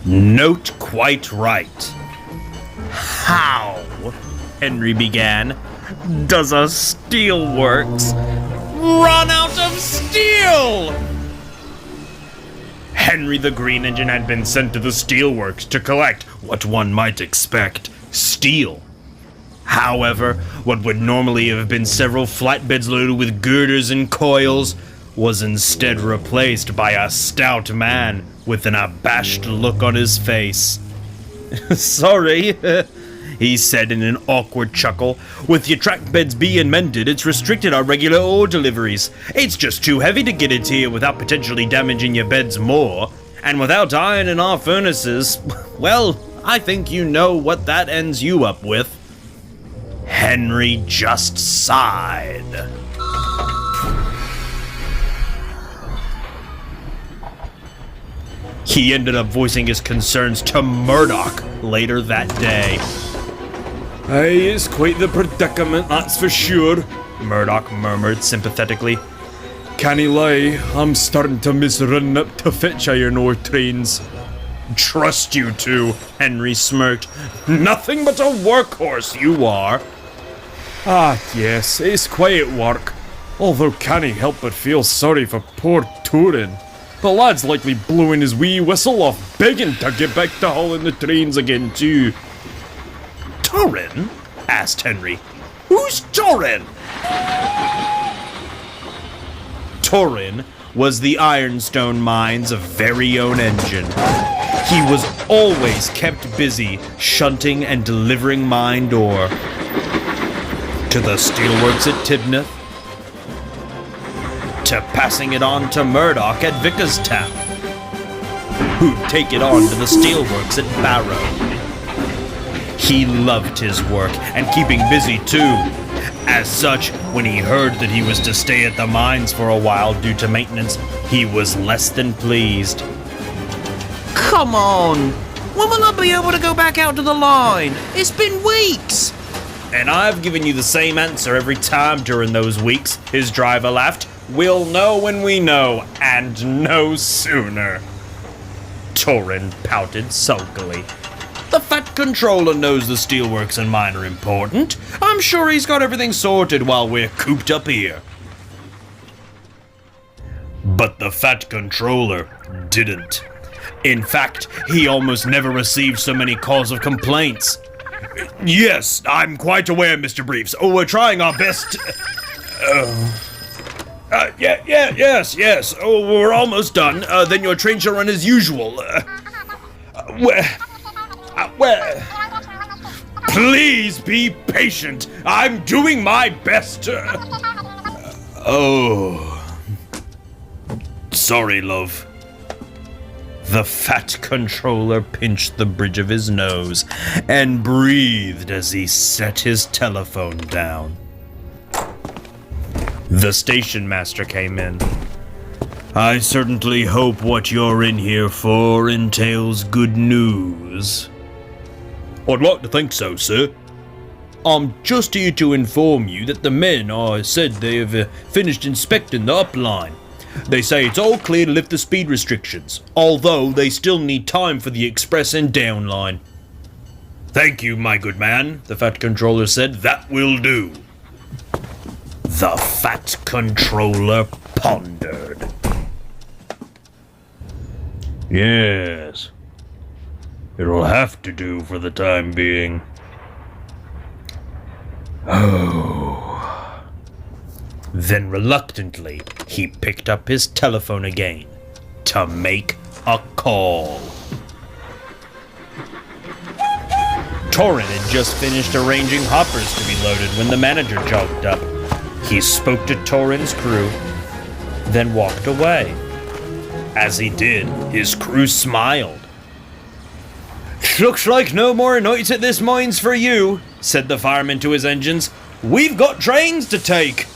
Note quite right. How, Henry began, does a steelworks run out of steel? Henry the Green Engine had been sent to the steelworks to collect what one might expect, steel. However, what would normally have been several flatbeds loaded with girders and coils was instead replaced by a stout man with an abashed look on his face. Sorry, he said in an awkward chuckle. With your track beds being mended, it's restricted our regular ore deliveries. It's just too heavy to get it here without potentially damaging your beds more. And without iron in our furnaces, well, I think you know what that ends you up with. Henry just sighed. He ended up voicing his concerns to Murdoch later that day. Aye, it's quite the predicament, that's for sure, Murdoch murmured sympathetically. Can't lie, I'm starting to miss running up to fetch iron ore trains. Trust you to, Henry smirked. Nothing but a workhorse you are. Ah, yes, it's quiet work. Although can't help but feel sorry for poor Torin. The lad's likely blowing his wee whistle off, begging to get back to hauling the trains again too. Torin? Asked Henry. Who's Torin? Torin was the Ironstone Mine's very own engine. He was always kept busy shunting and delivering mined ore to the steelworks at Tibneth, to passing it on to Murdoch at Vickerstown, who'd take it on to the steelworks at Barrow. He loved his work and keeping busy too. As such, when he heard that he was to stay at the mines for a while due to maintenance, he was less than pleased. Come on! When will I be able to go back out to the line? It's been weeks! And I've given you the same answer every time during those weeks, his driver laughed. We'll know when we know, and no sooner. Torin pouted sulkily. The Fat Controller knows the steelworks and mine are important. I'm sure he's got everything sorted while we're cooped up here. But the Fat Controller didn't. In fact, he almost never received so many calls of complaints. Yes, I'm quite aware, Mr. Briefs. Oh, we're trying our best. Yes. Oh, we're almost done. Then your train shall run as usual. Please be patient. I'm doing my best. Sorry, love. The Fat Controller pinched the bridge of his nose and breathed as he set his telephone down. The station master came in. I certainly hope what you're in here for entails good news. I'd like to think so, sir. I'm just here to inform you that the men said they have finished inspecting the upline. They say it's all clear to lift the speed restrictions, although they still need time for the express and down line. Thank you, my good man, the Fat Controller said. That will do. The Fat Controller pondered. Yes. It'll have to do for the time being. Then reluctantly, he picked up his telephone again to make a call. Torin had just finished arranging hoppers to be loaded when the manager jogged up. He spoke to Torin's crew, then walked away. As he did, his crew smiled. Looks like no more nights at this mines for you, said the fireman to his engines. We've got trains to take.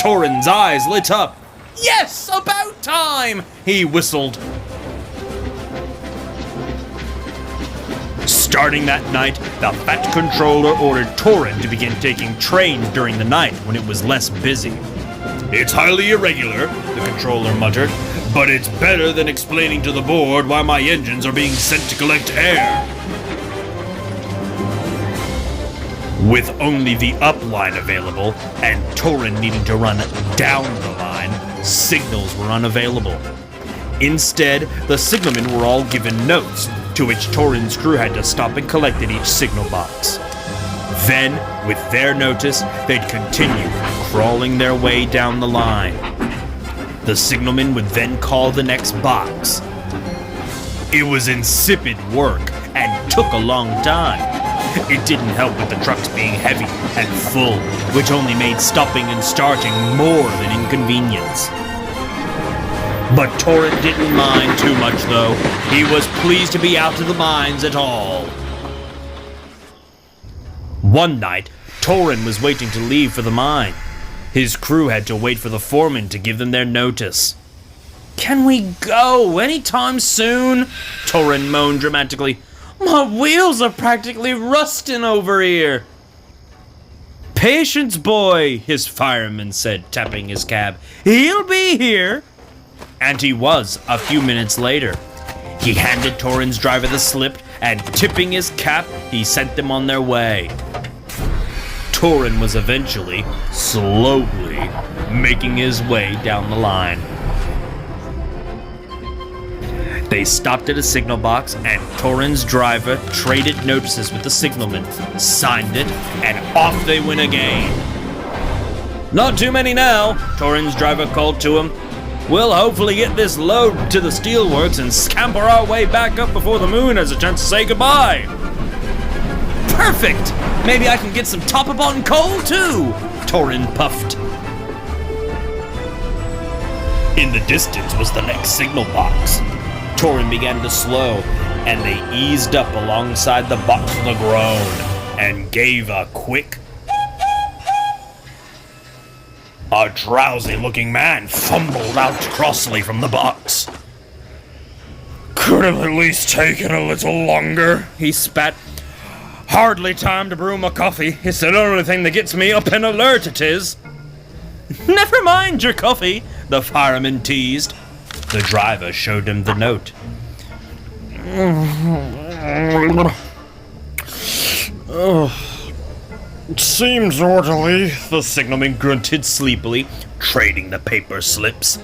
Torin's eyes lit up. Yes, about time, he whistled. Starting that night, the Fat Controller ordered Torin to begin taking trains during the night when it was less busy. It's highly irregular, the controller muttered, but it's better than explaining to the board why my engines are being sent to collect air. With only the up line available, and Torin needing to run down the line, signals were unavailable. Instead, the signalmen were all given notes, to which Torin's crew had to stop and collect at each signal box. Then, with their notice, they'd continue crawling their way down the line. The signalman would then call the next box. It was insipid work and took a long time. It didn't help with the trucks being heavy and full, which only made stopping and starting more of an inconvenience. But Torin didn't mind too much, though. He was pleased to be out of the mines at all. One night, Torin was waiting to leave for the mine. His crew had to wait for the foreman to give them their notice. "Can we go anytime soon?" Torin moaned dramatically. "My wheels are practically rusting over here." "Patience, boy," his fireman said, tapping his cab. "He'll be here." And he was a few minutes later. He handed Torin's driver the slip, and tipping his cap, he sent them on their way. Torin was eventually, slowly, making his way down the line. They stopped at a signal box, and Torin's driver traded notices with the signalman, signed it, and off they went again. "Not too many now," Torin's driver called to him. "We'll hopefully get this load to the steelworks and scamper our way back up before the moon has a chance to say goodbye." "Perfect! Maybe I can get some top-up-on coal, too," Torin puffed. In the distance was the next signal box. Torin began to slow, and they eased up alongside the box with a groan, and gave a quick... A drowsy-looking man fumbled out crossly from the box. "Could have at least taken a little longer," he spat. "Hardly time to brew my coffee. It's the only thing that gets me up and alert, it is." "Never mind your coffee," the fireman teased. The driver showed him the note. It seems orderly, The signalman grunted sleepily, trading the paper slips.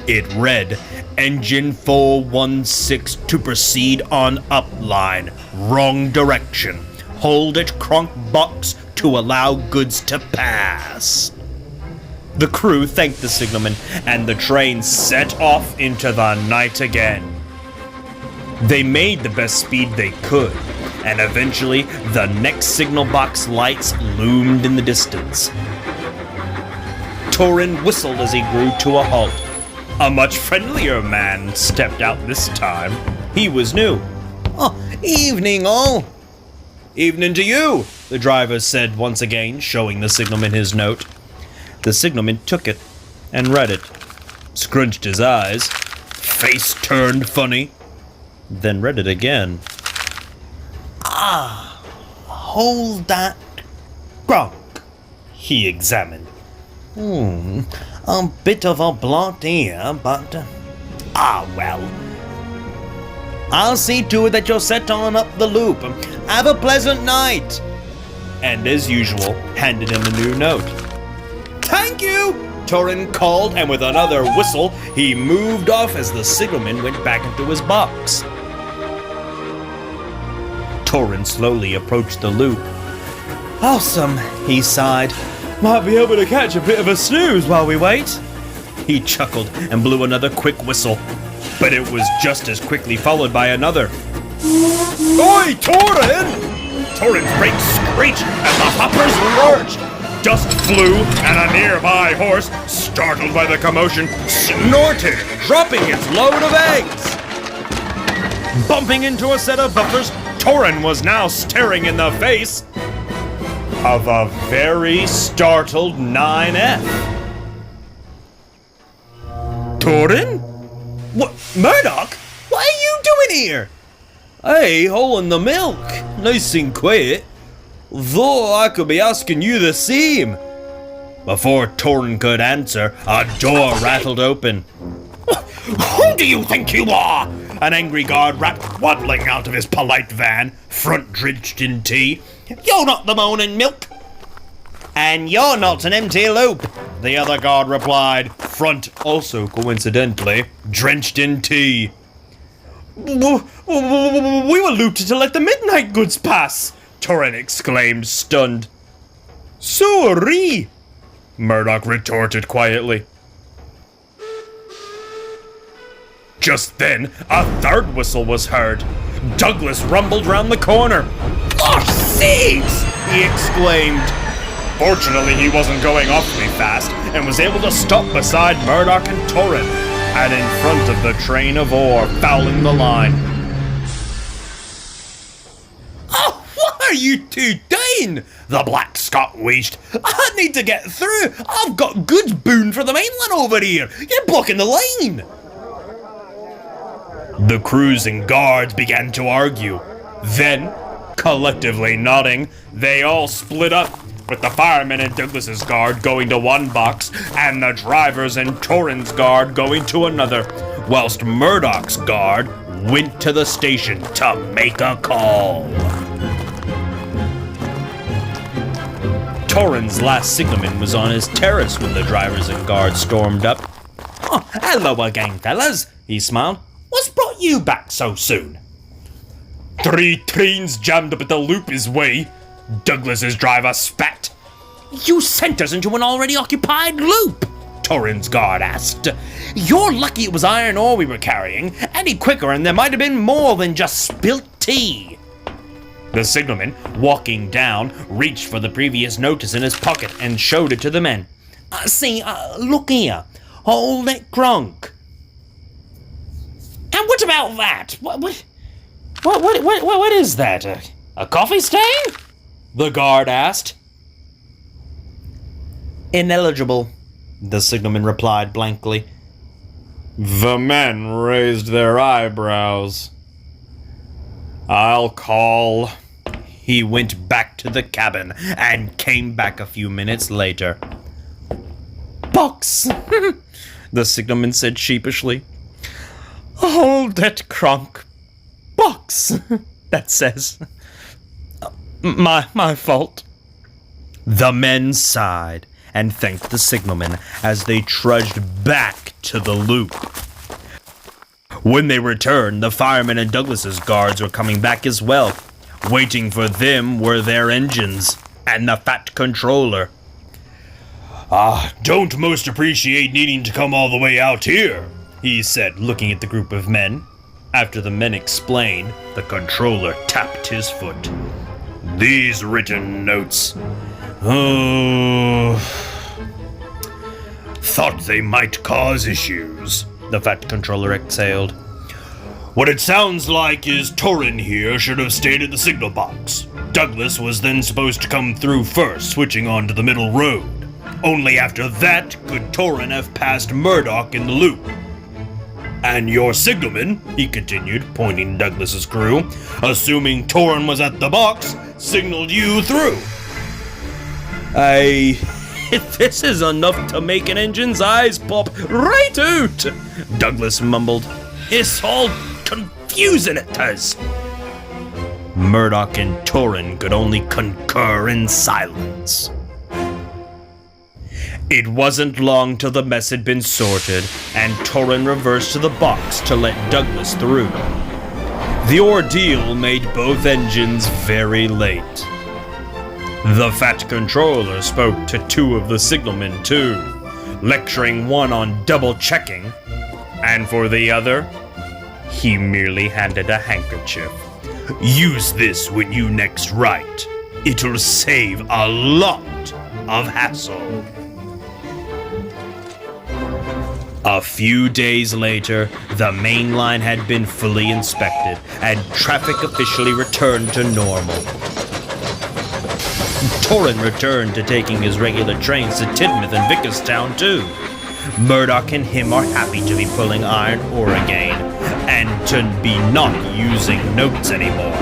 It read, "Engine 416 to proceed on up line. Wrong direction. Hold at Kronk box to allow goods to pass." The crew thanked the signalman, and the train set off into the night again. They made the best speed they could, and eventually the next signal box lights loomed in the distance. Torin whistled as he grew to a halt. A much friendlier man stepped out this time. He was new. "Oh, evening all." "Evening to you," the driver said once again, showing the signalman his note. The signalman took it and read it, scrunched his eyes, face turned funny, then read it again. "Hold that Gronk," he examined. A bit of a blot here, but... well. I'll see to it that you're set on up the loop. Have a pleasant night." And as usual, handed him a new note. "Thank you," Torin called, and with another whistle, he moved off as the signalman went back into his box. Torin slowly approached the loop. "Awesome," he sighed. "Might be able to catch a bit of a snooze while we wait." He chuckled and blew another quick whistle, but it was just as quickly followed by another. "Oi, Torin!" Torin's brakes screeched and the hoppers lurched. Dust flew, and a nearby horse, startled by the commotion, snorted, dropping its load of eggs. Bumping into a set of buffers, Torin was now staring in the face of a very startled 9F. "Torin? What, Murdoch? What are you doing here?" "Hey, hauling the milk. Nice and quiet. Though I could be asking you the same." Before Torin could answer, a door rattled open. Who do you think you are? An angry guard rapped, waddling out of his polite van, front drenched in tea. You're not the Moaning Milk. And you're not an empty loop, the other guard replied, front also coincidentally drenched in tea. We were looped to let the midnight goods pass, Torin exclaimed, stunned. Sorry, Murdoch retorted quietly. Just then, a third whistle was heard. Douglas rumbled round the corner. Gosh sakes! He exclaimed. Fortunately, he wasn't going awfully fast and was able to stop beside Murdoch and Torin, and in front of the train of ore, fouling the line. Oh, what are you two doing? The Black Scot wheezed. I need to get through. I've got goods bound for the mainland over here. You're blocking the line. The crews and guards began to argue. Then, collectively nodding, they all split up, with the firemen and Douglas's guard going to one box, and the drivers and Torin's guard going to another, whilst Murdoch's guard went to the station to make a call. Torin's last signalman was on his terrace when the drivers and guards stormed up. Oh, hello again, fellas, he smiled. What's brought you back so soon? 3 trains jammed up at the loop his way, Douglas's driver spat. You sent us into an already occupied loop, Torin's guard asked. You're lucky it was iron ore we were carrying. Any quicker and there might have been more than just spilt tea. The signalman, walking down, reached for the previous notice in his pocket and showed it to the men. Look here. Hold it, crunk. And what about that? What is that? A coffee stain? The guard asked. Ineligible, the signalman replied blankly. The men raised their eyebrows. I'll call. He went back to the cabin and came back a few minutes later. Box, the signalman said sheepishly. Hold it, Kronk. Box, that says. My fault. The men sighed and thanked the signalman as they trudged back to the loop. When they returned, the firemen and Douglas's guards were coming back as well. Waiting for them were their engines and the fat controller. Don't most appreciate needing to come all the way out here, he said, looking at the group of men. After the men explained, the controller tapped his foot. These written notes. Oh. Thought they might cause issues, the fat controller exhaled. What it sounds like is Torin here should have stayed at the signal box. Douglas was then supposed to come through first, switching onto the middle road. Only after that could Torin have passed Murdoch in the loop. And your signalman, he continued, pointing Douglas's crew, assuming Torin was at the box, signaled you through. This is enough to make an engine's eyes pop right out, Douglas mumbled. It's all confusing it does. Murdoch and Torin could only concur in silence. It wasn't long till the mess had been sorted, and Torin reversed to the box to let Douglas through. The ordeal made both engines very late. The fat controller spoke to 2 of the signalmen too, lecturing one on double-checking, and for the other, he merely handed a handkerchief. Use this when you next write. It'll save a lot of hassle. A few days later, the main line had been fully inspected, and traffic officially returned to normal. Torin returned to taking his regular trains to Tidmouth and Vickerstown too. Murdoch and him are happy to be pulling iron ore again, and to be not using notes anymore.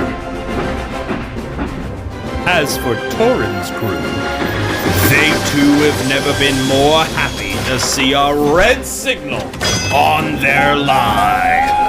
As for Torin's crew, they too have never been more happy to see a red signal on their line.